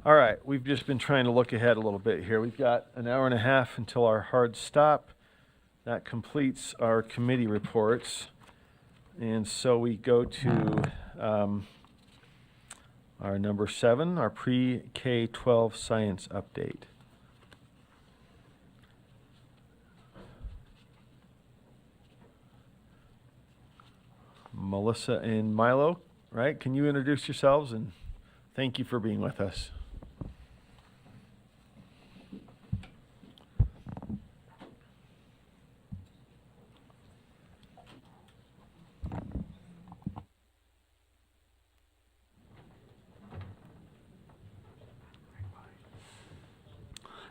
All right, we've just been trying to look ahead a little bit here. We've got an hour and a half until our hard stop. That completes our committee reports. And so we go to our number 7, our pre-K-12 science update. Melissa and Milo, right? Can you introduce yourselves, and thank you for being with us.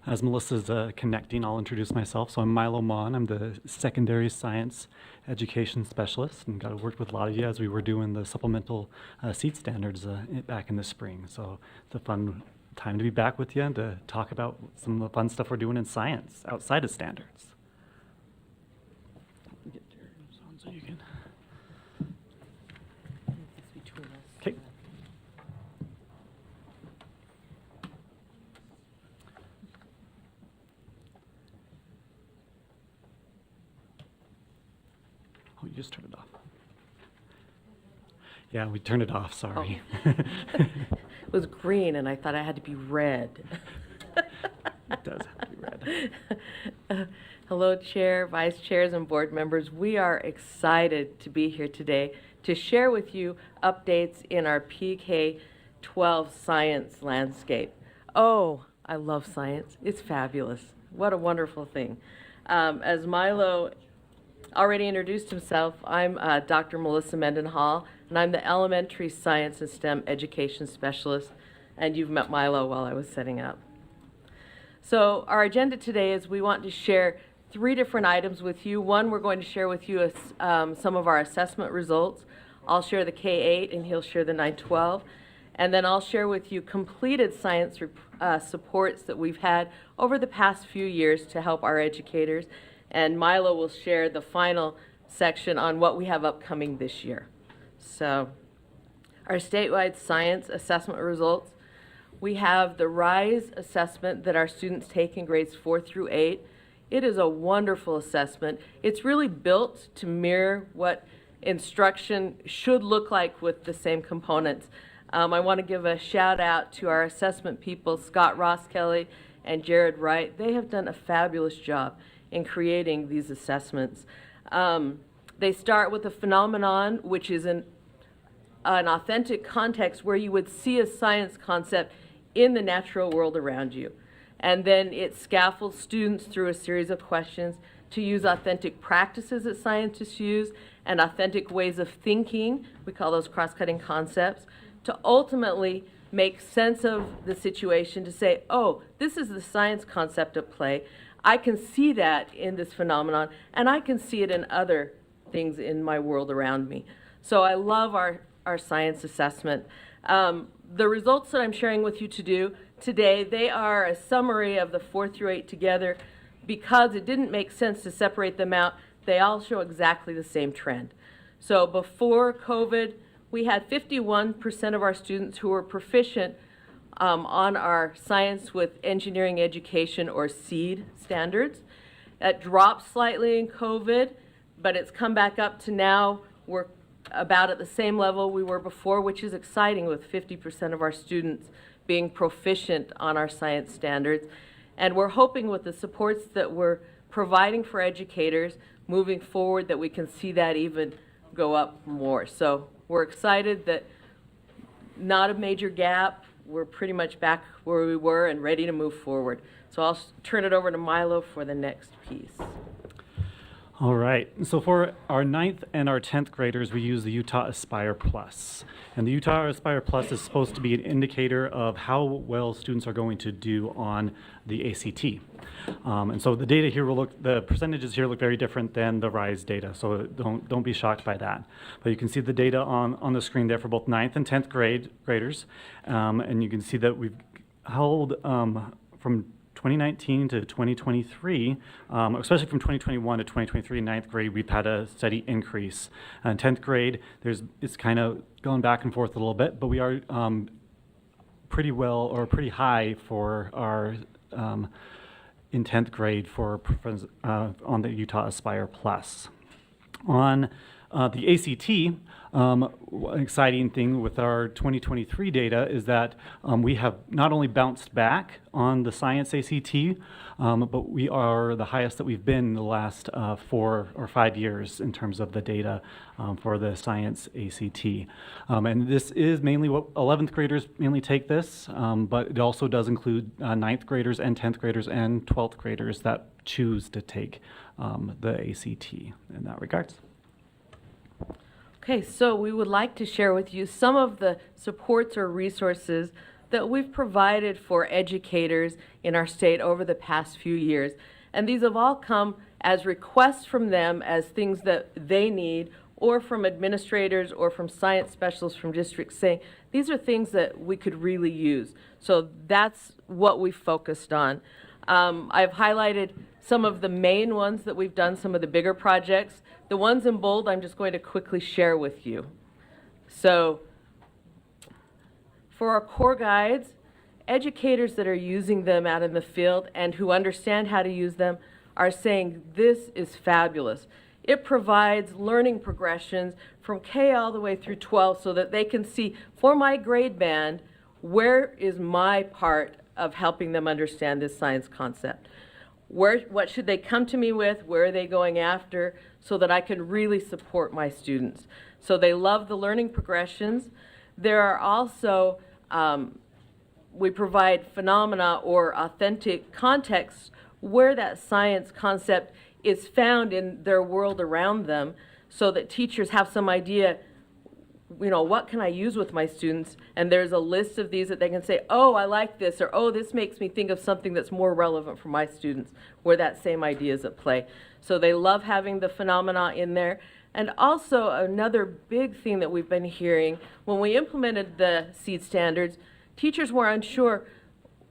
As Melissa's connecting, I'll introduce myself. So I'm Milo Mon. I'm the secondary science education specialist, and got to work with a lot of you as we were doing the supplemental seat standards back in the spring. So it's a fun time to be back with you and to talk about some of the fun stuff we're doing in science outside of standards. Get yours on so you can. Okay. Oh, you just turned it off. Yeah, we turned it off, sorry. Oh. It was green and I thought I had to be red. It does have to be red. Hello, Chair, Vice Chairs, and Board members. We are excited to be here today to share with you updates in our PK-12 science landscape. Oh, I love science. It's fabulous. What a wonderful thing. As Milo already introduced himself, I'm Dr. Melissa Mendenhall, and I'm the Elementary Science and STEM Education Specialist, and you've met Milo while I was setting up. So our agenda today is we want to share 3 different items with you. One, we're going to share with you some of our assessment results. I'll share the K-8 and he'll share the 9-12. And then I'll share with you completed science supports that we've had over the past few years to help our educators. And Milo will share the final section on what we have upcoming this year. So our statewide science assessment results. We have the RISE assessment that our students take in grades 4 through 8. It is a wonderful assessment. It's really built to mirror what instruction should look like with the same components. I want to give a shout out to our assessment people, Scott Ross Kelly and Jared Wright. They have done a fabulous job in creating these assessments. They start with a phenomenon, which is an authentic context where you would see a science concept in the natural world around you. And then it scaffolds students through a series of questions to use authentic practices that scientists use and authentic ways of thinking, we call those cross-cutting concepts, to ultimately make sense of the situation, to say, oh, this is the science concept at play. I can see that in this phenomenon, and I can see it in other things in my world around me. So I love our science assessment. The results that I'm sharing with you today, they are a summary of the 4 through 8 together. Because it didn't make sense to separate them out, they all show exactly the same trend. So before COVID, we had 51% of our students who were proficient on our science with engineering education or SEED standards. That dropped slightly in COVID, but it's come back up to now we're about at the same level we were before, which is exciting, with 50% of our students being proficient on our science standards. And we're hoping with the supports that we're providing for educators moving forward that we can see that even go up more. So we're excited that not a major gap. We're pretty much back where we were and ready to move forward. So I'll turn it over to Milo for the next piece. All right, so for our 9th and our 10th graders, we use the Utah Aspire Plus. And the Utah Aspire Plus is supposed to be an indicator of how well students are going to do on the ACT. And so the data here the percentages here look very different than the RISE data, so don't be shocked by that. But you can see the data on the screen there for both 9th and 10th graders. And you can see that we've held from 2019 to 2023, especially from 2021 to 2023 in 9th grade, we've had a steady increase. In 10th grade, it's kind of gone back and forth a little bit, but we are pretty well or pretty high for our in 10th grade for on the Utah Aspire Plus. On the ACT, one exciting thing with our 2023 data is that we have not only bounced back on the science ACT, but we are the highest that we've been in the last 4 or 5 years in terms of the data for the science ACT. And this is mainly what 11th graders mainly take this, but it also does include 9th graders and 10th graders and 12th graders that choose to take the ACT in that regards. Okay, so we would like to share with you some of the supports or resources that we've provided for educators in our state over the past few years. And these have all come as requests from them as things that they need, or from administrators or from science specialists from districts saying, these are things that we could really use. So that's what we focused on. I've highlighted some of the main ones that we've done, some of the bigger projects. The ones in bold, I'm just going to quickly share with you. So for our core guides, educators that are using them out in the field and who understand how to use them are saying this is fabulous. It provides learning progressions from K all the way through 12 so that they can see, for my grade band, where is my part of helping them understand this science concept. What should they come to me with? Where are they going after? So that I can really support my students. So they love the learning progressions. There are also, we provide phenomena or authentic contexts where that science concept is found in their world around them so that teachers have some idea, you know, what can I use with my students? And there's a list of these that they can say, oh, I like this, or oh, this makes me think of something that's more relevant for my students, where that same idea is at play. So they love having the phenomena in there. And also another big thing that we've been hearing, when we implemented the SEED standards, teachers were unsure,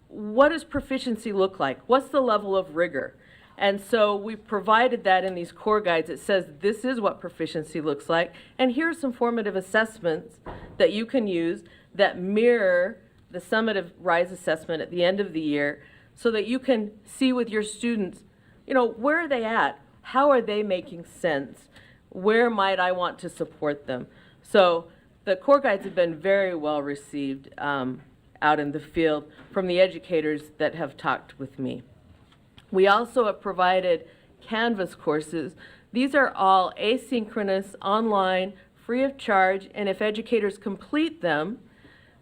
what does proficiency look like? What's the level of rigor? And so we've provided that in these core guides. It says this is what proficiency looks like, and here's some formative assessments that you can use that mirror the summative RISE assessment at the end of the year so that you can see with your students, you know, where are they at? How are they making sense? Where might I want to support them? So the core guides have been very well received out in the field from the educators that have talked with me. We also have provided Canvas courses. These are all asynchronous, online, free of charge, and if educators complete them,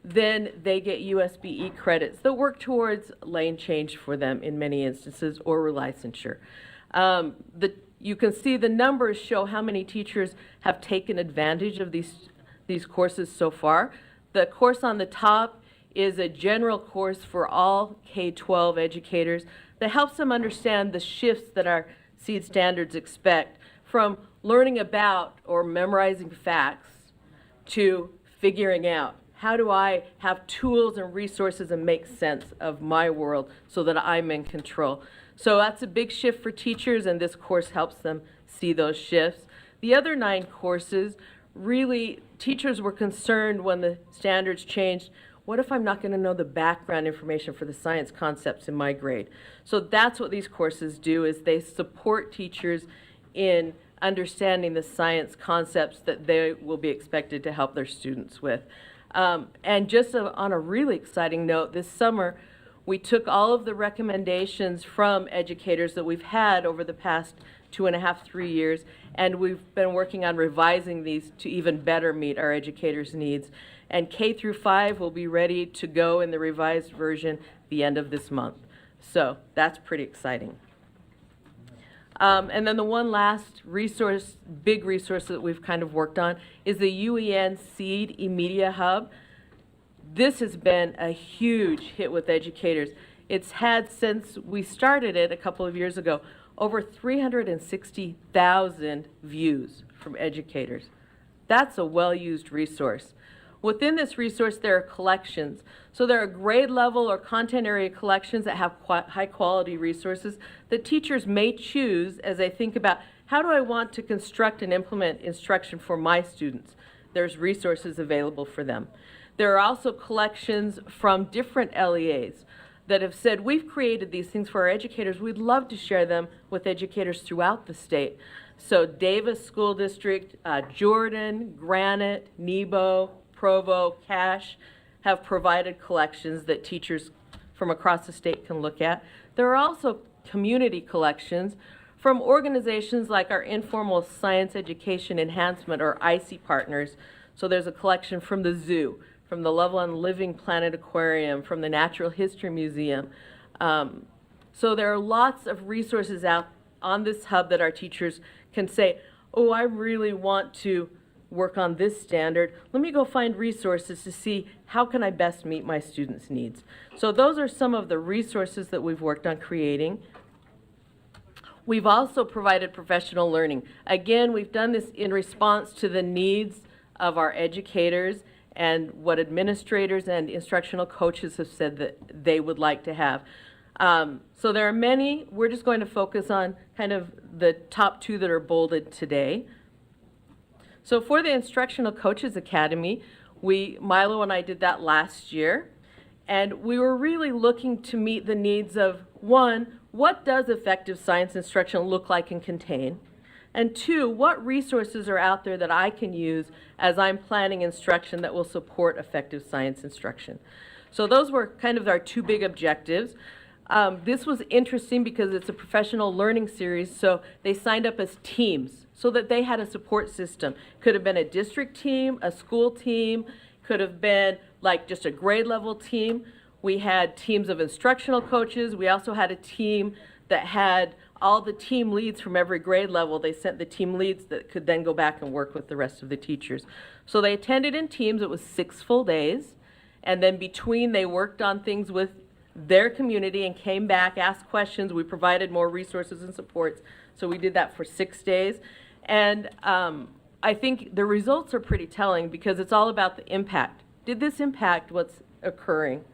then they get USB-E credits that work towards lane change for them in many instances, or relicensure. You can see the numbers show how many teachers have taken advantage of these courses so far. The course on the top is a general course for all K-12 educators that helps them understand the shifts that our SEED standards expect, from learning about or memorizing facts to figuring out, how do I have tools and resources and make sense of my world so that I'm in control? So that's a big shift for teachers, and this course helps them see those shifts. The other 9 courses, really, teachers were concerned when the standards changed, what if I'm not going to know the background information for the science concepts in my grade? So that's what these courses do, is they support teachers in understanding the science concepts that they will be expected to help their students with. And just on a really exciting note, this summer, we took all of the recommendations from educators that we've had over the past 2.5, 3 years, and we've been working on revising these to even better meet our educators' needs. And K through 5 will be ready to go in the revised version the end of this month. So that's pretty exciting. And then the one last resource, big resource that we've kind of worked on is the UEN SEED eMedia Hub. This has been a huge hit with educators. It's had, since we started it a couple of years ago, over 360,000 views from educators. That's a well-used resource. Within this resource, there are collections. So there are grade level or content area collections that have high quality resources that teachers may choose as they think about, how do I want to construct and implement instruction for my students? There's resources available for them. There are also collections from different LEAs that have said, we've created these things for our educators. We'd love to share them with educators throughout the state. So Davis School District, Jordan, Granite, Nebo, Provo, Cache have provided collections that teachers from across the state can look at. There are also community collections from organizations like our Informal Science Education Enhancement, or IC partners. So there's a collection from the zoo, from the Loveland Living Planet Aquarium, from the Natural History Museum. So there are lots of resources out on this hub that our teachers can say, oh, I really want to work on this standard. Let me go find resources to see how can I best meet my students' needs. So those are some of the resources that we've worked on creating. We've also provided professional learning. Again, we've done this in response to the needs of our educators and what administrators and instructional coaches have said that they would like to have. So there are many. We're just going to focus on kind of the top two that are bolded today. So for the Instructional Coaches Academy, Milo and I did that last year, and we were really looking to meet the needs of, one, what does effective science instruction look like and contain? And two, what resources are out there that I can use as I'm planning instruction that will support effective science instruction? So those were kind of our two big objectives. This was interesting because it's a professional learning series, so they signed up as teams so that they had a support system. Could have been a district team, a school team, could have been like just a grade level team. We had teams of instructional coaches. We also had a team that had all the team leads from every grade level. They sent the team leads that could then go back and work with the rest of the teachers. So they attended in teams. It was 6 full days. And then between, they worked on things with their community and came back, asked questions. We provided more resources and supports. So we did that for 6 days. And I think the results are pretty telling because it's all about the impact. Did this impact what's occurring?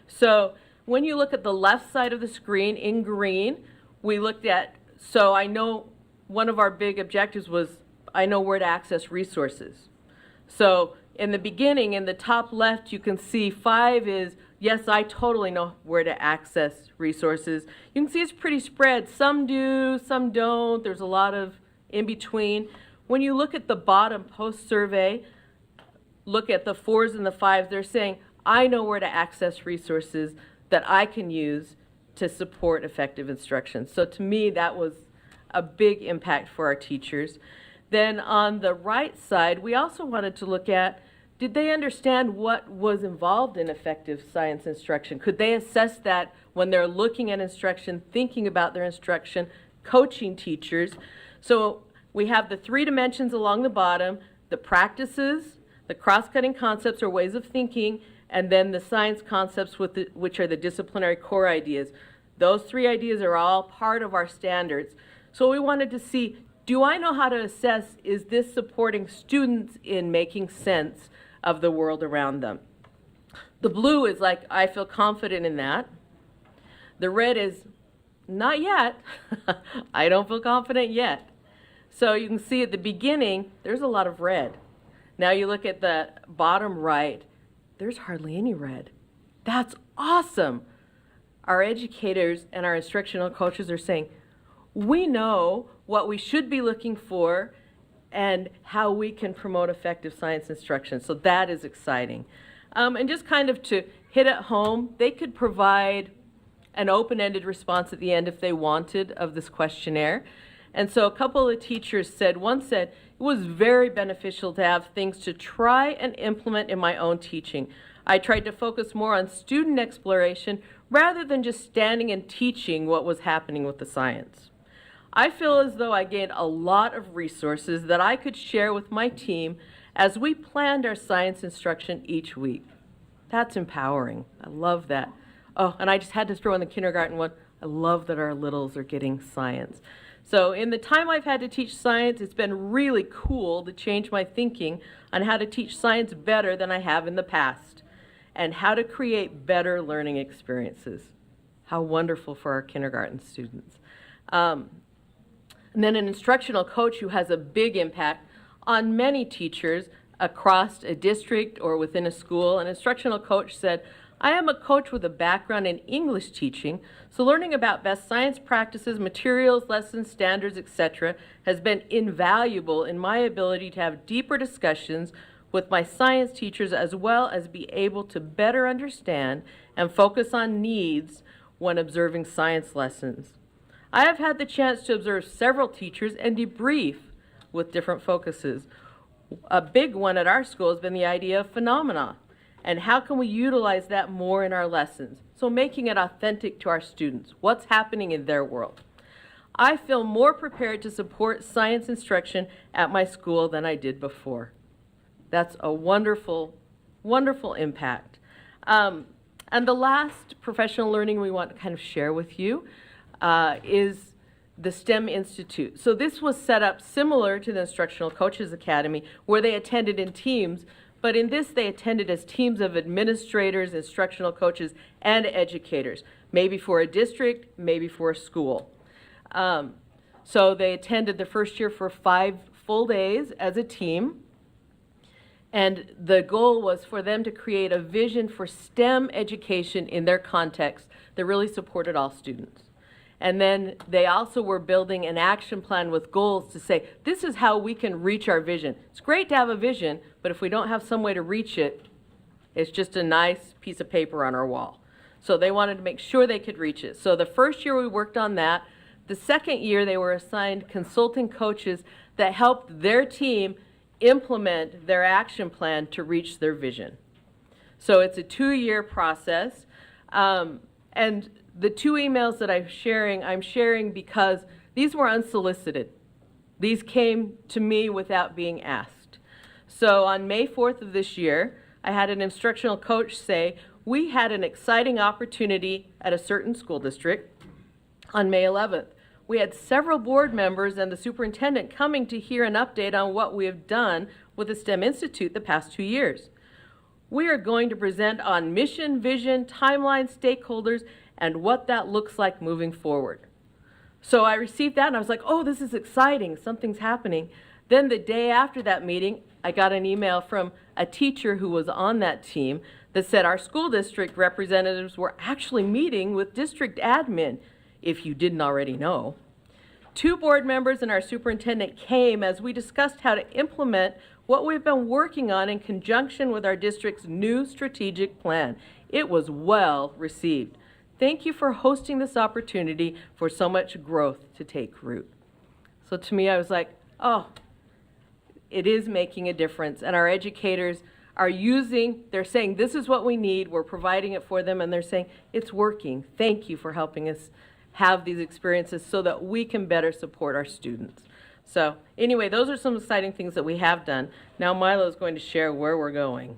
So when you look at the left side of the screen in green, we looked at, so I know one of our big objectives was, I know where to access resources. So in the beginning, in the top left, you can see 5 is, yes, I totally know where to access resources. You can see it's pretty spread. Some do, some don't. There's a lot of in between. When you look at the bottom post-survey, look at the 4s and the 5s, they're saying, I know where to access resources that I can use to support effective instruction. So to me, that was a big impact for our teachers. Then on the right side, we also wanted to look at, did they understand what was involved in effective science instruction? Could they assess that when they're looking at instruction, thinking about their instruction, coaching teachers? So we have the 3 dimensions along the bottom, the practices, the cross-cutting concepts or ways of thinking, and then the science concepts, which are the disciplinary core ideas. Those 3 ideas are all part of our standards. So we wanted to see, do I know how to assess, is this supporting students in making sense of the world around them? The blue is like, I feel confident in that. The red is, not yet. I don't feel confident yet. So you can see at the beginning, there's a lot of red. Now you look at the bottom right, there's hardly any red. That's awesome. Our educators and our instructional coaches are saying, we know what we should be looking for and how we can promote effective science instruction. So that is exciting. And just kind of to hit it home, they could provide an open-ended response at the end if they wanted of this questionnaire. And so a couple of teachers said, one said, it was very beneficial to have things to try and implement in my own teaching. I tried to focus more on student exploration rather than just standing and teaching what was happening with the science. I feel as though I gained a lot of resources that I could share with my team as we planned our science instruction each week. That's empowering. I love that. Oh, and I just had to throw in the kindergarten one. I love that our littles are getting science. So in the time I've had to teach science, it's been really cool to change my thinking on how to teach science better than I have in the past and how to create better learning experiences. How wonderful for our kindergarten students. And then an instructional coach who has a big impact on many teachers. across a district or within a school, an instructional coach said, I am a coach with a background in English teaching, so learning about best science practices, materials, lessons, standards, etc. has been invaluable in my ability to have deeper discussions with my science teachers, as well as be able to better understand and focus on needs when observing science lessons. I have had the chance to observe several teachers and debrief with different focuses. A big one at our school has been the idea of phenomena, and how can we utilize that more in our lessons? So making it authentic to our students, what's happening in their world. I feel more prepared to support science instruction at my school than I did before. That's a wonderful, wonderful impact. And the last professional learning we want to kind of share with you is the STEM Institute. So this was set up similar to the Instructional Coaches Academy, where they attended in teams, but in this they attended as teams of administrators, instructional coaches, and educators, maybe for a district, maybe for a school. So they attended the first year for 5 full days as a team. And the goal was for them to create a vision for STEM education in their context that really supported all students. And then they also were building an action plan with goals to say, this is how we can reach our vision. It's great to have a vision, but if we don't have some way to reach it, it's just a nice piece of paper on our wall. So they wanted to make sure they could reach it. So the first year we worked on that. The second year they were assigned consulting coaches that helped their team implement their action plan to reach their vision. So it's a 2-year process. And the 2 emails that I'm sharing because these were unsolicited. These came to me without being asked. So on May 4th of this year, I had an instructional coach say, we had an exciting opportunity at a certain school district. On May 11th, we had several board members and the superintendent coming to hear an update on what we have done with the STEM Institute the past 2 years. We are going to present on mission, vision, timeline, stakeholders, and what that looks like moving forward. So I received that and I was like, oh, this is exciting, something's happening. Then the day after that meeting, I got an email from a teacher who was on that team that said our school district representatives were actually meeting with district admin, if you didn't already know. 2 board members and our superintendent came as we discussed how to implement what we've been working on in conjunction with our district's new strategic plan. It was well received. Thank you for hosting this opportunity for so much growth to take root. So to me, I was like, oh, it is making a difference. And our educators are they're saying, this is what we need. We're providing it for them. And they're saying, it's working. Thank you for helping us have these experiences so that we can better support our students. So anyway, those are some exciting things that we have done. Now Milo is going to share where we're going.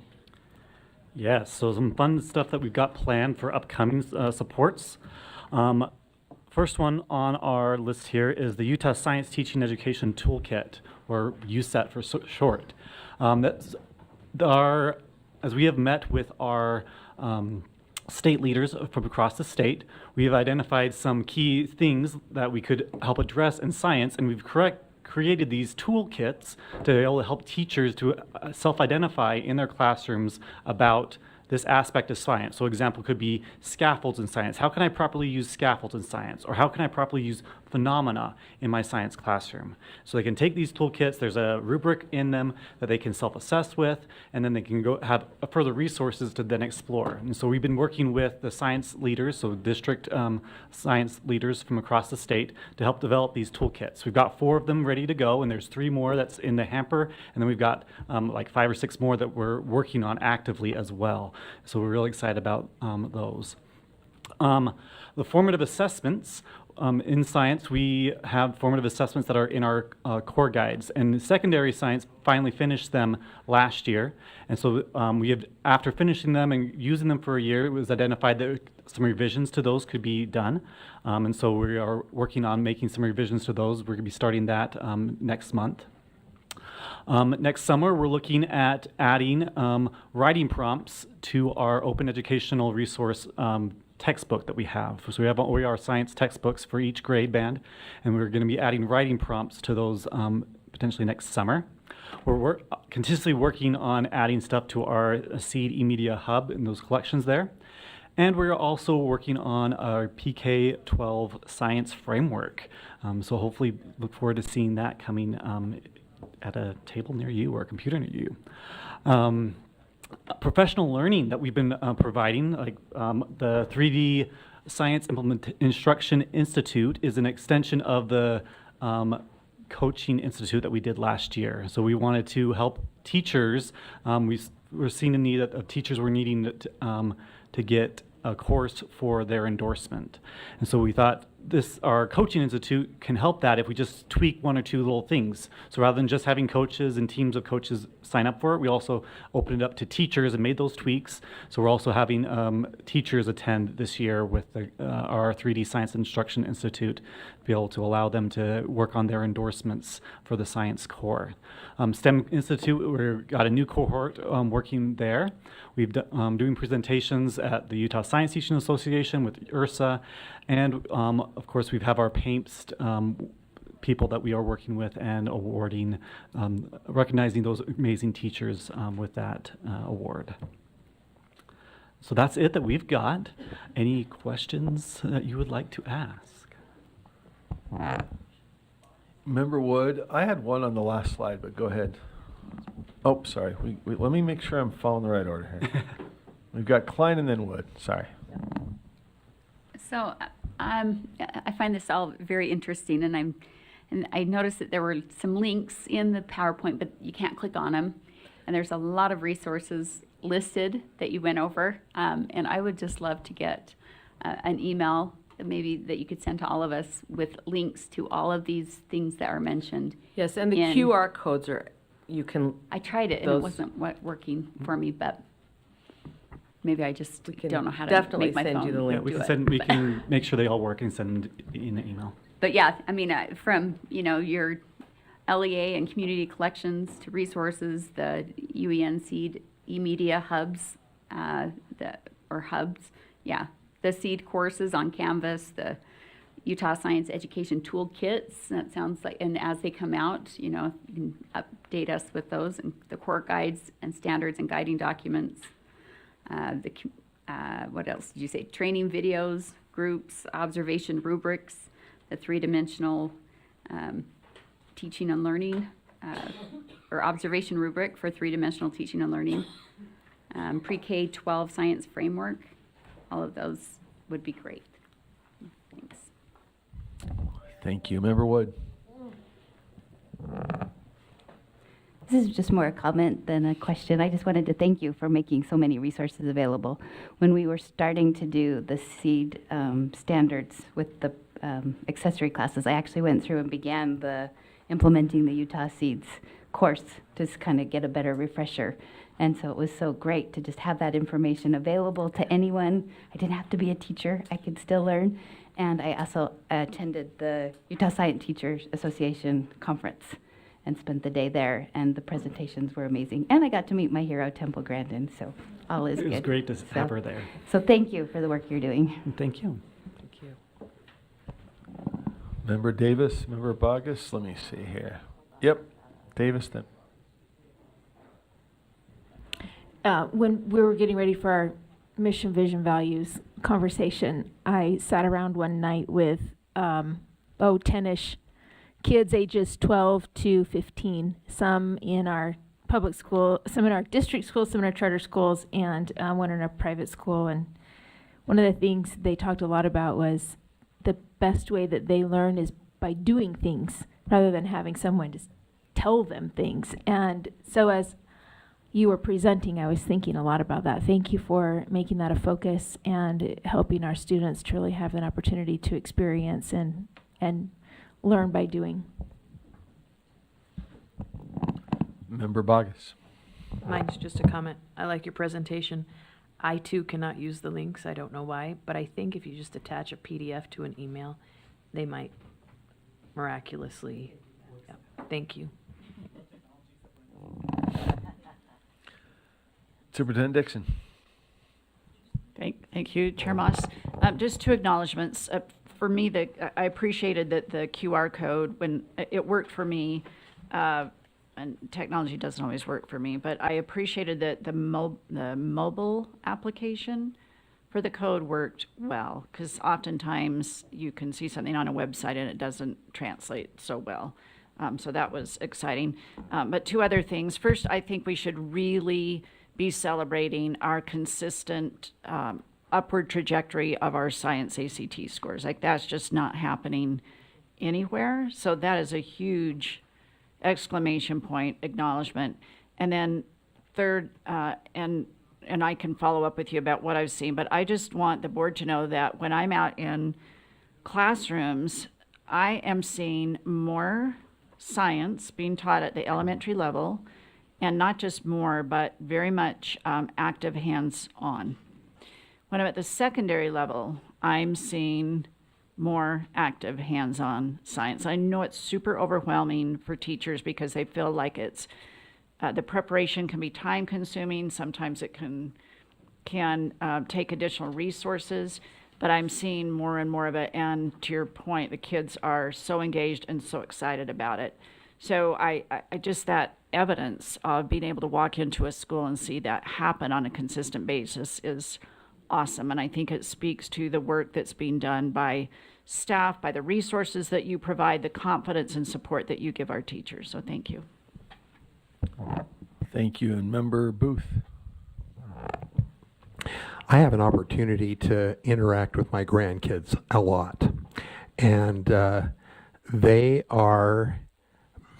Yes, so some fun stuff that we've got planned for upcoming supports. First one on our list here is the Utah Science Teaching Education Toolkit, or USET for short. As we have met with our state leaders from across the state, we have identified some key things that we could help address in science, and we've created these toolkits to be able to help teachers to self-identify in their classrooms about this aspect of science. So example could be scaffolds in science. How can I properly use scaffolds in science? Or how can I properly use phenomena in my science classroom? So they can take these toolkits, there's a rubric in them that they can self-assess with, and then they can go have further resources to then explore. And so we've been working with the science leaders, so district science leaders from across the state to help develop these toolkits. We've got 4 of them ready to go, and there's 3 more that's in the hamper, and then we've got like 5 or 6 more that we're working on actively as well. So we're really excited about those. The formative assessments, in science, we have formative assessments that are in our core guides, and secondary science finally finished them last year. And so we have, after finishing them and using them for a year, it was identified that some revisions to those could be done. And so we are working on making some revisions to those. We're going to be starting that next month. Next summer, we're looking at adding writing prompts to our open educational resource textbook that we have. So we have OER science textbooks for each grade band, and we're going to be adding writing prompts to those potentially next summer. We're continuously working on adding stuff to our Seed eMedia Hub and those collections there. And we're also working on our PK-12 science framework. So hopefully look forward to seeing that coming at a table near you or a computer near you. Professional learning that we've been providing, like the 3D Science Instruction Institute is an extension of the Coaching Institute that we did last year. So we wanted to help teachers. We're seeing the need of teachers were needing to get a course for their endorsement. And so we thought our Coaching Institute can help that if we just tweak one or two little things. So rather than just having coaches and teams of coaches sign up for it, we also opened it up to teachers and made those tweaks. So we're also having teachers attend this year with our 3D Science Instruction Institute to be able to allow them to work on their endorsements for the science core. STEM Institute, we've got a new cohort working there. We've doing presentations at the Utah Science Teaching Association with URSA, and of course we have our PAIMPS people that we are working with and awarding, recognizing those amazing teachers with that award. So that's it that we've got. Any questions that you would like to ask? Member Wood, I had one on the last slide, but go ahead. Oh, sorry. Let me make sure I'm following the right order here. We've got Klein and then Wood. Sorry. So I find this all very interesting, and I noticed that there were some links in the PowerPoint, but you can't click on them. And there's a lot of resources listed that you went over, and I would just love to get an email maybe that you could send to all of us with links to all of these things that are mentioned. Yes, and the QR codes you can. I tried it and it wasn't working for me, but maybe I just don't know how to definitely make my send phone you the link. We can make sure they all work and send in an email. But yeah, I mean, from your LEA and community collections to resources, the UEN Seed eMedia hubs, the Seed courses on Canvas, the Utah Science Education Toolkits. That sounds like, and as they come out, you can update us with those and the core guides and standards and guiding documents. What else did you say? Training videos, groups, observation rubrics, the three-dimensional teaching and learning, or observation rubric for three-dimensional teaching and learning, PreK 12 science framework. All of those would be great. Thanks. Thank you. Member Wood. This is just more a comment than a question. I just wanted to thank you for making so many resources available. When we were starting to do the SEED standards with the accessory classes, I actually went through and began implementing the Utah Seeds course to kind of get a better refresher. And so it was so great to just have that information available to anyone. I didn't have to be a teacher. I could still learn. And I also attended the Utah Science Teachers Association conference and spent the day there, and the presentations were amazing. And I got to meet my hero, Temple Grandin, so all is good. It was great to have her there. So thank you for the work you're doing. Thank you. Thank you. Member Davis, Member Bogus. Let me see here. Yep. Davis then. When we were getting ready for our mission, vision, values conversation, I sat around one night with 10-ish kids ages 12 to 15, some in our public school, some in our district schools, some in our charter schools, and one in a private school. And one of the things they talked a lot about was the best way that they learn is by doing things rather than having someone just tell them things. And so as you were presenting, I was thinking a lot about that. Thank you for making that a focus and helping our students to really have an opportunity to experience and learn by doing. Member Bogus. Mine's just a comment. I like your presentation. I too cannot use the links. I don't know why, but I think if you just attach a PDF to an email, they might miraculously. Yeah. Thank you. Superintendent Dixon. Thank you, Chair Moss. Just two acknowledgments. For me, I appreciated that the QR code, when it worked for me, and technology doesn't always work for me, but I appreciated that the mobile application for the code worked well, because oftentimes you can see something on a website and it doesn't translate so well. So that was exciting. But two other things. First, I think we should really be celebrating our consistent upward trajectory of our science ACT scores. Like, that's just not happening anywhere. So that is a huge exclamation point acknowledgement. And then third, and I can follow up with you about what I've seen, but I just want the board to know that when I'm out in classrooms, I am seeing more science being taught at the elementary level, and not just more, but very much active hands-on. When I'm at the secondary level, I'm seeing more active hands-on science. I know it's super overwhelming for teachers because they feel like it's the preparation can be time-consuming. Sometimes it can take additional resources, but I'm seeing more and more of it. And to your point, the kids are so engaged and so excited about it. So I just, that evidence of being able to walk into a school and see that happen on a consistent basis is awesome. And I think it speaks to the work that's being done by staff, by the resources that you provide, the confidence and support that you give our teachers. So thank you. Thank you. And Member Booth. I have an opportunity to interact with my grandkids a lot, and they are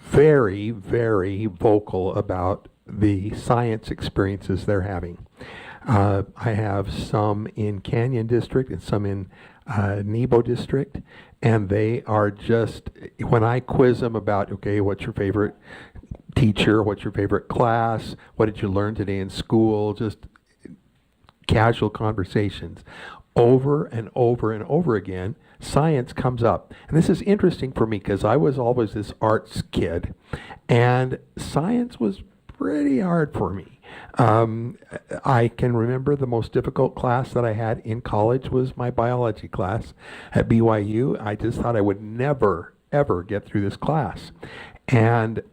very, very vocal about the science experiences they're having. I have some in Canyon District and some in Nebo District, and they are just, when I quiz them about, okay, what's your favorite teacher, what's your favorite class, what did you learn today in school, just casual conversations, over and over and over again, science comes up. And this is interesting for me because I was always this arts kid, and science was pretty hard for me. I can remember the most difficult class that I had in college was my biology class at BYU. I just thought I would never, ever get through this class. And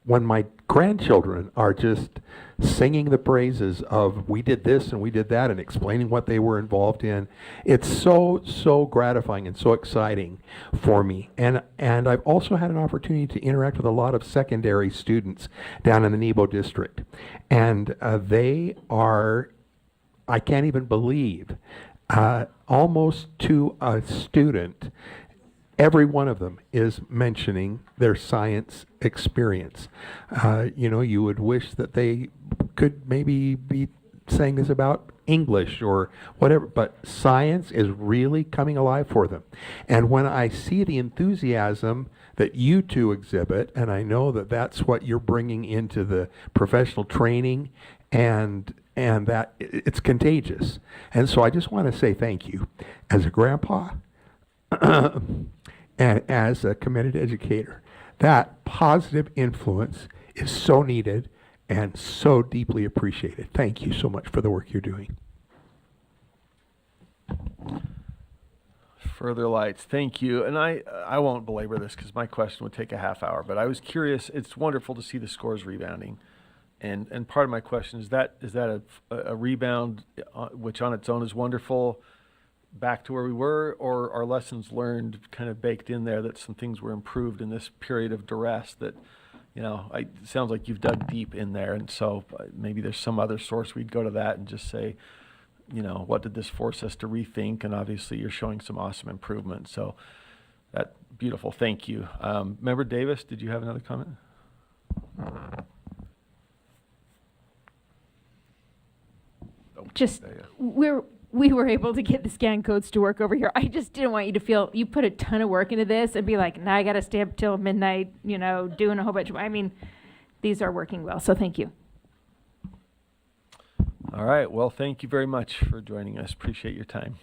when my grandchildren are just singing the praises of we did this and we did that and explaining what they were involved in, it's so, so gratifying and so exciting for me. And I've also had an opportunity to interact with a lot of secondary students down in the Nebo district. And they are, I can't even believe, almost to a student, every one of them is mentioning their science experience. You would wish that they could maybe be saying this about English or whatever, but science is really coming alive for them. And when I see the enthusiasm that you two exhibit, and I know that that's what you're bringing into the professional training, and that it's contagious. And so I just want to say thank you as a grandpa and as a committed educator. That positive influence is so needed and so deeply appreciated. Thank you so much for the work you're doing. Further lights. Thank you. And I won't belabor this because my question would take a half hour, but I was curious. It's wonderful to see the scores rebounding. And part of my question is that a rebound which on its own is wonderful, back to where we were, or are lessons learned kind of baked in there that some things were improved in this period of duress that, it sounds like you've dug deep in there, and so maybe there's some other source we'd go to that and just say, what did this force us to rethink? And obviously you're showing some awesome improvement. So that beautiful. Thank you. Member Davis, did you have another comment? Just, we were able to get the scan codes to work over here. I just didn't want you to feel you put a ton of work into this and be like, now I got to stay up till midnight, doing a whole bunch of, these are working well. So thank you. All right. Well, thank you very much for joining us. Appreciate your time.